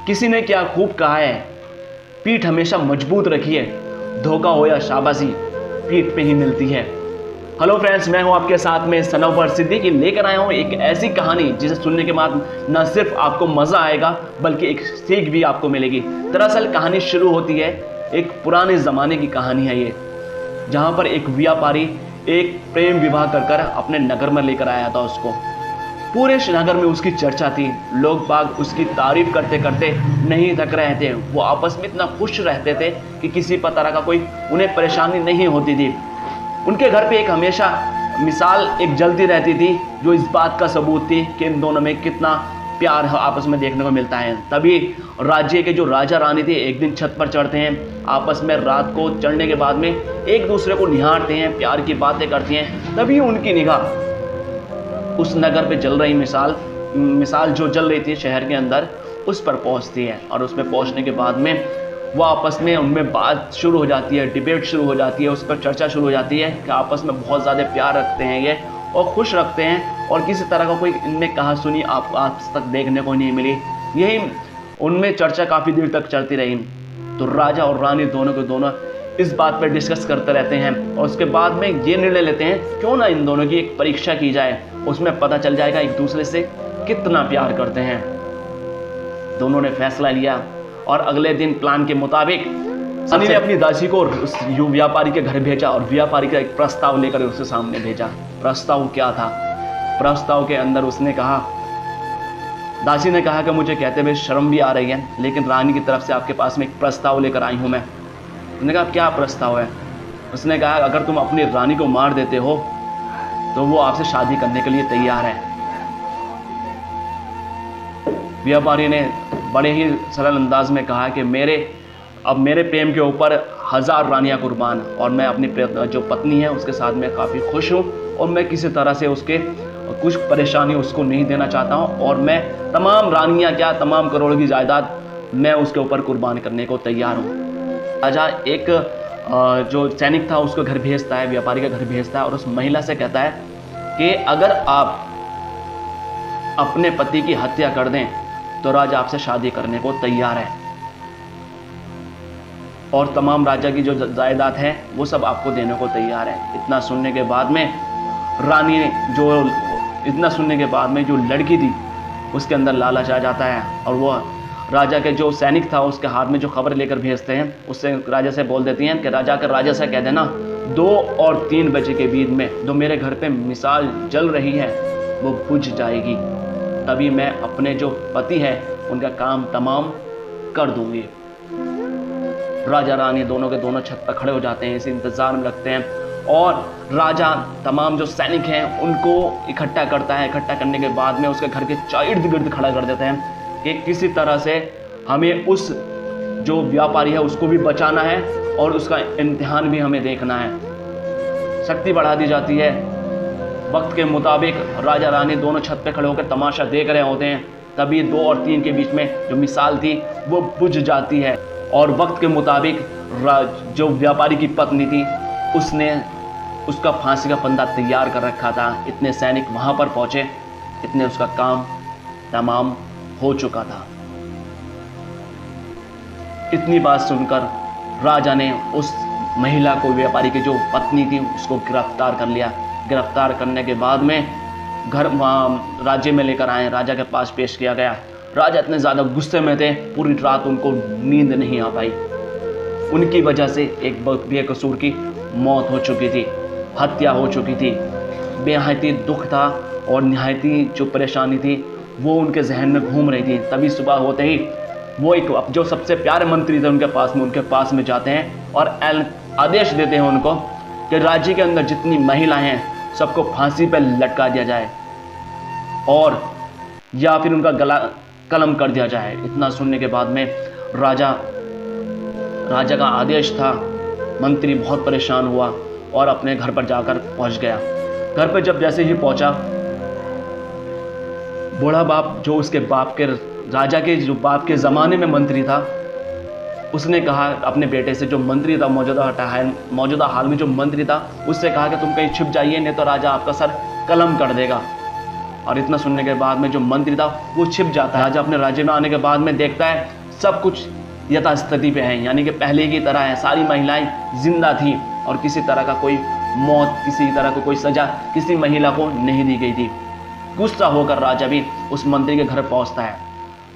किसी ने क्या खूब कहा है, पीठ हमेशा मजबूत रखिए, धोखा हो या शाबाशी पीठ पे ही मिलती है। हेलो फ्रेंड्स, मैं हूं आपके साथ में सनोवर सिद्दीकी, लेकर आया हूं एक ऐसी कहानी जिसे सुनने के बाद न सिर्फ आपको मजा आएगा बल्कि एक सीख भी आपको मिलेगी। दरअसल कहानी शुरू होती है, एक पुराने जमाने की कहानी है ये, जहां पर एक व्यापारी एक प्रेम विवाह कर अपने नगर में लेकर आया था उसको। पूरे नगर में उसकी चर्चा थी, लोग बाग उसकी तारीफ करते करते नहीं थक रहे थे। वो आपस में इतना खुश रहते थे कि किसी तरह का कोई उन्हें परेशानी नहीं होती थी। उनके घर पे एक हमेशा मिसाल एक जलती रहती थी जो इस बात का सबूत थी कि इन दोनों में कितना प्यार आपस में देखने को मिलता है। तभी राज्य के जो राजा रानी थे एक दिन छत पर चढ़ते हैं, आपस में रात को चढ़ने के बाद में एक दूसरे को निहारते हैं, प्यार की बातें करती हैं। तभी उनकी निगाह उस नगर पे जल रही मिसाल जो जल रही थी शहर के अंदर, उस पर पहुंचती है। और उसमें पहुंचने के बाद में वो आपस में उनमें बात शुरू हो जाती है, डिबेट शुरू हो जाती है, उस पर चर्चा शुरू हो जाती है कि आपस में बहुत ज़्यादा प्यार रखते हैं ये और खुश रखते हैं, और किसी तरह का कोई इनमें कहा सुनी आप आज तक देखने को नहीं मिली। यही उनमें चर्चा काफ़ी देर तक चलती रही। तो राजा और रानी दोनों के दोनों इस बात पर डिस्कस करते रहते हैं और उसके बाद में ये निर्णय लेते हैं क्यों ना इन दोनों की एक परीक्षा की जाए, उसमें पता चल जाएगा एक दूसरे से कितना प्यार करते हैं। दोनों ने फैसला लिया और अगले दिन प्लान के मुताबिक सनी ने अपनी दासी को उस व्यापारी के घर भेजा और व्यापारी का एक प्रस्ताव लेकर उसके सामने भेजा। प्रस्ताव क्या था? प्रस्ताव के अंदर उसने कहा, दासी ने कहा कि मुझे कहते हुए शर्म भी आ रही है, लेकिन रानी की तरफ से आपके पास में एक प्रस्ताव लेकर आई हूं मैं। उसने कहा क्या प्रस्ताव है? उसने कहा अगर तुम अपनी रानी को मार देते हो तो वो आपसे शादी करने के लिए तैयार है। व्यापारी ने बड़े ही सरल अंदाज में कहा कि मेरे प्रेम के ऊपर 1000 रानियां कुर्बान, और मैं अपनी जो पत्नी है उसके साथ में काफ़ी खुश हूँ और मैं किसी तरह से उसके कुछ परेशानी उसको नहीं देना चाहता हूँ, और मैं तमाम रानियां क्या तमाम करोड़ की जायदाद मैं उसके ऊपर कुर्बान करने को तैयार हूँ। राजा एक जो सैनिक था उसको घर भेजता है, व्यापारी का घर भेजता है और उस महिला से कहता है कि अगर आप अपने पति की हत्या कर दें तो राजा आपसे शादी करने को तैयार है, और तमाम राजा की जो जायदाद है वो सब आपको देने को तैयार है। इतना सुनने के बाद में रानी जो लड़की थी उसके अंदर लालच आ जाता है, और वो राजा के जो सैनिक था उसके हाथ में जो खबर लेकर भेजते हैं उससे राजा से बोल देती हैं कि राजा से कह देना 2 और 3 बजे के बीच में जो मेरे घर पे मिसाल जल रही है वो बुझ जाएगी, तभी मैं अपने जो पति है उनका काम तमाम कर दूंगी। राजा रानी दोनों के दोनों छत पर खड़े हो जाते हैं, इस इंतजार में लगते हैं, और राजा तमाम जो सैनिक हैं उनको इकट्ठा करता है। इकट्ठा करने के बाद में उसके घर के इर्द गिर्द खड़ा कर देते हैं कि किसी तरह से हमें उस जो व्यापारी है उसको भी बचाना है और उसका इम्तिहान भी हमें देखना है। शक्ति बढ़ा दी जाती है। वक्त के मुताबिक राजा रानी दोनों छत पे खड़े होकर तमाशा देख रहे होते हैं। तभी 2 और 3 के बीच में जो मिसाल थी वो बुझ जाती है, और वक्त के मुताबिक जो व्यापारी की पत्नी थी उसने उसका फांसी का फंदा तैयार कर रखा था। इतने सैनिक वहां पर पहुंचे, इतने उसका काम तमाम हो चुका था। इतनी बात सुनकर राजा ने उस महिला को, व्यापारी की जो पत्नी थी, उसको गिरफ्तार कर लिया। गिरफ्तार करने के बाद में राज्य में लेकर आए, राजा के पास पेश किया गया। राजा इतने ज़्यादा गुस्से में थे, पूरी रात उनको नींद नहीं आ पाई। उनकी वजह से एक बेकसूर की मौत हो चुकी थी, हत्या हो चुकी थी। बेहद दुख था और निहायती जो परेशानी थी वो उनके जहन में घूम रही थी। तभी सुबह होते ही वो एक जो सबसे प्यारे मंत्री थे उनके पास में जाते हैं और आदेश देते हैं उनको कि राज्य के अंदर जितनी महिलाएं हैं सबको फांसी पर लटका दिया जाए और या फिर उनका गला कलम कर दिया जाए। इतना सुनने के बाद में राजा का आदेश था। मंत्री बहुत परेशान हुआ और अपने घर पर जाकर पहुंच गया। घर पर जब जैसे ही पहुंचा, बूढ़ा बाप जो उसके बाप के राजा के जो बाप के ज़माने में मंत्री था, उसने कहा अपने बेटे से, जो मंत्री था मौजूदा हाल में जो मंत्री था, उससे कहा कि तुम कहीं छुप जाइए, नहीं तो राजा आपका सर कलम कर देगा। और इतना सुनने के बाद में जो मंत्री था वो छिप जाता है। राजा अपने राज्य में आने के बाद में देखता है सब कुछ यथास्थिति पे है, यानी कि पहले की तरह है। सारी महिलाएं जिंदा थी और किसी तरह का कोई मौत, किसी तरह का कोई सजा किसी महिला को नहीं दी गई थी। गुस्सा होकर राजा भी उस मंत्री के घर पहुंचता है।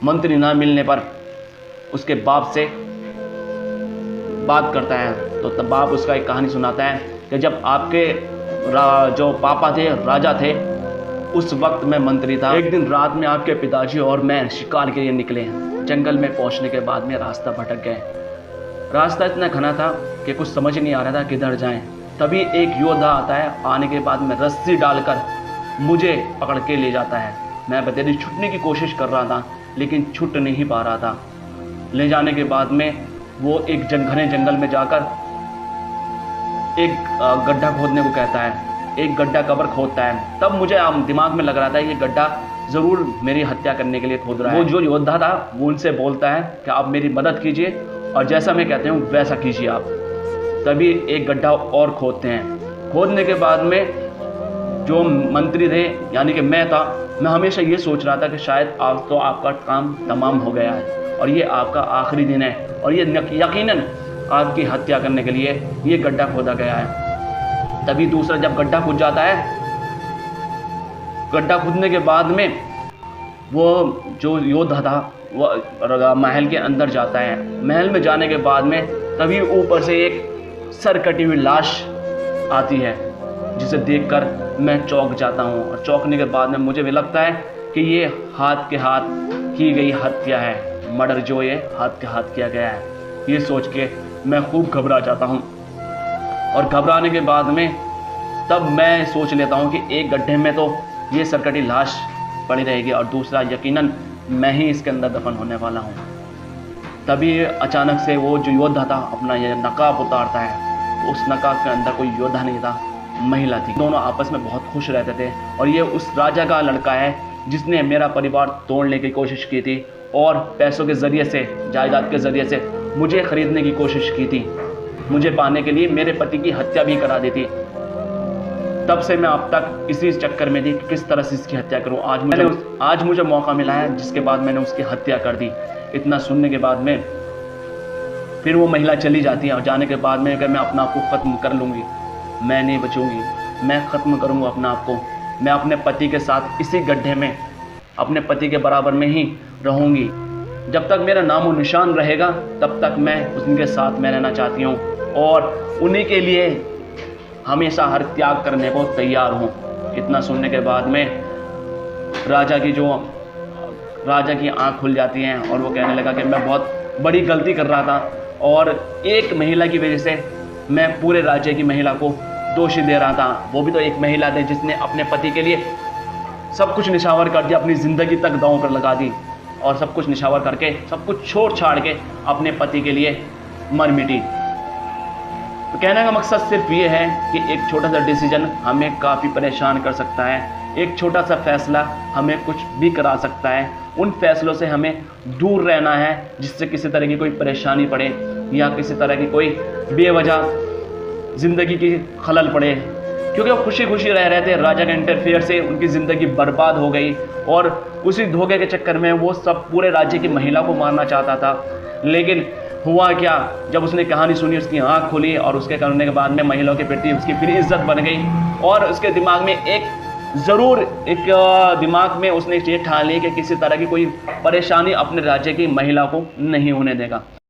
मंत्री ना मिलने पर उसके बाप से बात करता है, तो तब बाप उसका एक कहानी सुनाता है कि जब आपके जो पापा थे राजा थे उस वक्त मैं मंत्री था। एक दिन रात में आपके पिताजी और मैं शिकार के लिए निकले। जंगल में पहुंचने के बाद में रास्ता भटक गए। रास्ता इतना घना था कि कुछ समझ नहीं आ रहा था किधर जाएं। तभी एक योद्धा आता है। आने के बाद में रस्सी डालकर मुझे पकड़ के ले जाता है। मैं बतेरी छूटने की कोशिश कर रहा था लेकिन छूट नहीं पा रहा था। ले जाने के बाद में वो एक घने जंगल में जाकर एक गड्ढा खोदने को कहता है। एक गड्ढा कब्र खोदता है। तब मुझे दिमाग में लग रहा था ये गड्ढा ज़रूर मेरी हत्या करने के लिए खोद रहा है। वो जो योद्धा था वो उनसे बोलता है कि आप मेरी मदद कीजिए और जैसा मैं कहते हूँ वैसा कीजिए आप। तभी एक गड्ढा और खोदते हैं। खोदने के बाद में जो मंत्री थे यानी कि मैं था, मैं हमेशा ये सोच रहा था कि शायद आज तो आपका काम तमाम हो गया है और ये आपका आखिरी दिन है और ये यकीनन आपकी हत्या करने के लिए ये गड्ढा खोदा गया है। तभी दूसरा जब गड्ढा खुद जाता है, गड्ढा खुदने के बाद में वो जो योद्धा था वो महल के अंदर जाता है। महल में जाने के बाद में तभी ऊपर से एक सर कटी हुई लाश आती है जिसे देखकर मैं चौंक जाता हूँ। और चौंकने के बाद में मुझे भी लगता है कि ये हाथ के हाथ की गई हत्या है। मर्डर जो ये हाथ के हाथ किया गया है, ये सोच के मैं खूब घबरा जाता हूँ। और घबराने के बाद में तब मैं सोच लेता हूँ कि एक गड्ढे में तो ये सरकटी लाश पड़ी रहेगी और दूसरा यकीनन मैं ही इसके अंदर दफन होने वाला हूँ। तभी अचानक से वो जो योद्धा था अपना ये नकाब उतारता है। उस नकाब के अंदर कोई योद्धा नहीं था, महिला थी। दोनों आपस में बहुत खुश रहते थे और ये उस राजा का लड़का है जिसने मेरा परिवार तोड़ने की कोशिश की थी और पैसों के ज़रिए से, जायदाद के ज़रिए से मुझे ख़रीदने की कोशिश की थी। मुझे पाने के लिए मेरे पति की हत्या भी करा दी थी। तब से मैं अब तक इसी चक्कर में थी कि किस तरह से इसकी हत्या करूं। आज मुझे मौका मिला है जिसके बाद मैंने उसकी हत्या कर दी। इतना सुनने के बाद में फिर वो महिला चली जाती है और जाने के बाद में मैं अपना आप को ख़त्म कर लूँगी, मैं नहीं बचूँगी, मैं ख़त्म करूँगा अपना आप को। मैं अपने पति के साथ इसी गड्ढे में अपने पति के बराबर में ही रहूँगी। जब तक मेरा नामो निशान रहेगा तब तक मैं उनके साथ में रहना चाहती हूँ और उन्हीं के लिए हमेशा हर त्याग करने को तैयार हूँ। इतना सुनने के बाद में राजा की आंख खुल जाती हैं और वो कहने लगा कि मैं बहुत बड़ी गलती कर रहा था और एक महिला की वजह से मैं पूरे राज्य की महिला को दोषी दे रहा था। वो भी तो एक महिला थी जिसने अपने पति के लिए सब कुछ निछावर कर दिया, अपनी ज़िंदगी तक दांव पर लगा दी और सब कुछ निछावर करके सब कुछ छोड़ छाड़ के अपने पति के लिए मर मिटी। तो कहने का मकसद सिर्फ ये है कि एक छोटा सा डिसीजन हमें काफ़ी परेशान कर सकता है। एक छोटा सा फैसला हमें कुछ भी करा सकता है। उन फैसलों से हमें दूर रहना है जिससे किसी तरह की कोई परेशानी पड़े या किसी तरह की कोई बेवजह ज़िंदगी की खलल पड़े। क्योंकि वो खुशी खुशी रह रहे थे, राजा के इंटरफेयर से उनकी ज़िंदगी बर्बाद हो गई और उसी धोखे के चक्कर में वो सब पूरे राज्य की महिला को मारना चाहता था। लेकिन हुआ क्या, जब उसने कहानी सुनी उसकी आँख खुली और उसके करने के बाद में महिलाओं के प्रति उसकी फिर इज्जत बन गई और उसके दिमाग में दिमाग में उसने ये ठान ली कि किसी तरह की कोई परेशानी अपने राज्य की महिला को नहीं होने देगा।